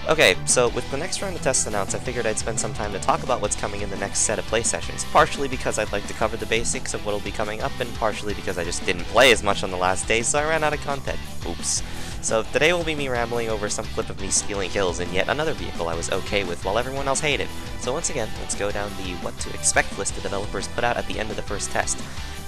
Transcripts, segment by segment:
Okay, so with the next round of tests announced, I figured I'd spend some time to talk about what's coming in the next set of play sessions, partially because I'd like to cover the basics of what'll be coming up, and partially because I just didn't play as much on the last day, so I ran out of content. Oops. So today will be me rambling over some clip of me stealing kills in yet another vehicle I was okay with while everyone else hated. So once again, let's go down the what to expect list the developers put out at the end of the first test.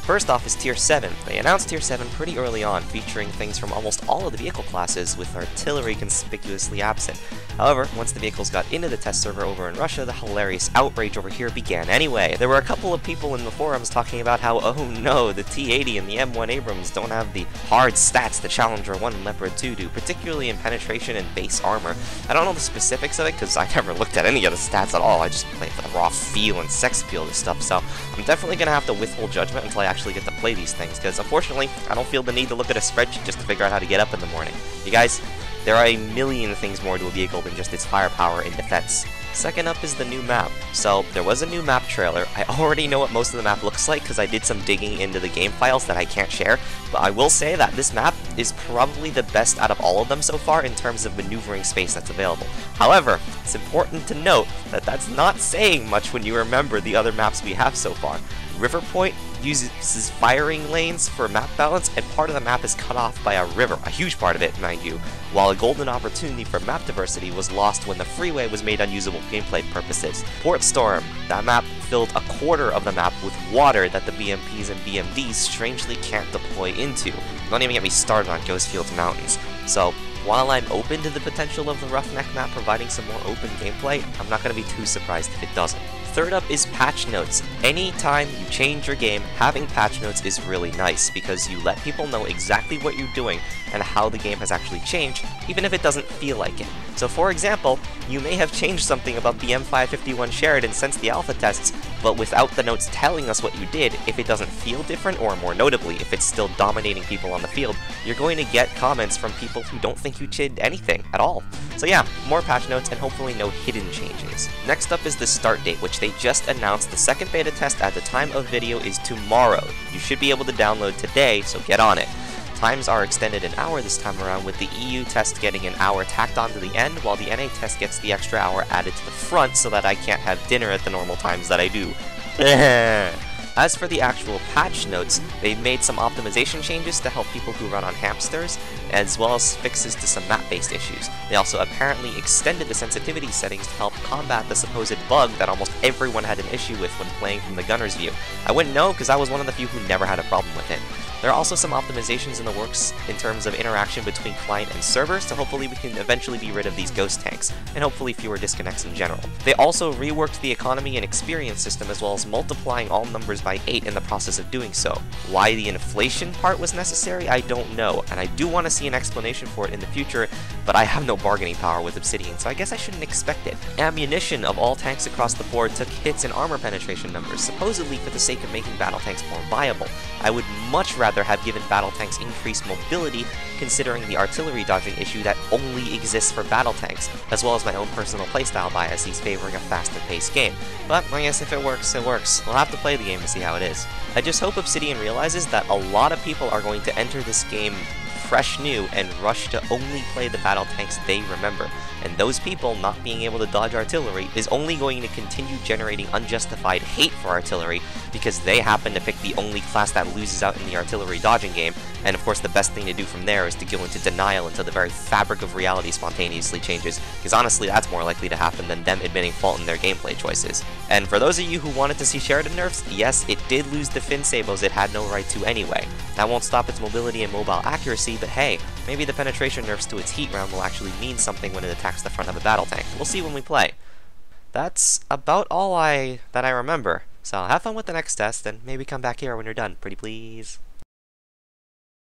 First off is Tier 7. They announced Tier 7 pretty early on, featuring things from almost all of the vehicle classes, with artillery conspicuously absent. However, once the vehicles got into the test server over in Russia, the hilarious outrage over here began anyway. There were a couple of people in the forums talking about how, oh no, the T-80 and the M1 Abrams don't have the hard stats the Challenger 1 and Leopard 2 do, particularly in penetration and base armor. I don't know the specifics of it, because I never looked at any of the stats at all. I just played for the raw feel and sex appeal of this stuff, so I'm definitely going to have to withhold judgment until I actually get to play these things, because unfortunately, I don't feel the need to look at a spreadsheet just to figure out how to get up in the morning. You guys, there are a million things more to a vehicle than just its firepower and defense. Second up is the new map. So, there was a new map trailer. I already know what most of the map looks like because I did some digging into the game files that I can't share, but I will say that this map is probably the best out of all of them so far in terms of maneuvering space that's available. However, it's important to note that that's not saying much when you remember the other maps we have so far. River Point uses firing lanes for map balance, and part of the map is cut off by a river, a huge part of it, mind you, while a golden opportunity for map diversity was lost when the freeway was made unusable for gameplay purposes. Port Storm, that map filled a quarter of the map with water that the BMPs and BMDs strangely can't deploy into. Don't even get me started on Ghostfields Mountains. So, while I'm open to the potential of the Roughneck map providing some more open gameplay, I'm not going to be too surprised if it doesn't. Third up is patch notes. Anytime you change your game, having patch notes is really nice because you let people know exactly what you're doing and how the game has actually changed, even if it doesn't feel like it. So for example, you may have changed something about the M551 Sheridan since the alpha tests, but without the notes telling us what you did, if it doesn't feel different, or more notably, if it's still dominating people on the field, you're going to get comments from people who don't think you did anything at all. So yeah, more patch notes and hopefully no hidden changes. Next up is the start date, which they just announced. The second beta test at the time of video is tomorrow. You should be able to download today, so get on it. Times are extended an hour this time around, with the EU test getting an hour tacked onto the end, while the NA test gets the extra hour added to the front so that I can't have dinner at the normal times that I do. As for the actual patch notes, they've made some optimization changes to help people who run on hamsters, as well as fixes to some map-based issues. They also apparently extended the sensitivity settings to help combat the supposed bug that almost everyone had an issue with when playing from the gunner's view. I wouldn't know because I was one of the few who never had a problem with it. There are also some optimizations in the works in terms of interaction between client and server, so hopefully we can eventually be rid of these ghost tanks, and hopefully fewer disconnects in general. They also reworked the economy and experience system, as well as multiplying all numbers by 8 in the process of doing so. Why the inflation part was necessary, I don't know, and I do want to see an explanation for it in the future, but I have no bargaining power with Obsidian, so I guess I shouldn't expect it. Ammunition of all tanks across the board took hits in armor penetration numbers, supposedly for the sake of making battle tanks more viable. I would much rather have given battle tanks increased mobility, considering the artillery dodging issue that only exists for battle tanks, as well as my own personal playstyle biases favoring a faster paced game. But I guess if it works, it works. We'll have to play the game to see how it is. I just hope Obsidian realizes that a lot of people are going to enter this game fresh new and rush to only play the battle tanks they remember, and those people not being able to dodge artillery is only going to continue generating unjustified hate for artillery because they happen to pick the only class that loses out in the artillery dodging game, and of course the best thing to do from there is to go into denial until the very fabric of reality spontaneously changes, because honestly that's more likely to happen than them admitting fault in their gameplay choices. And for those of you who wanted to see Sheridan nerfs, yes, it did lose the fin sables it had no right to anyway. That won't stop its mobility and mobile accuracy, but hey, maybe the penetration nerfs to its heat round will actually mean something when it attacks the front of a battle tank. We'll see when we play. That's about all that I remember. So have fun with the next test, and maybe come back here when you're done, pretty please.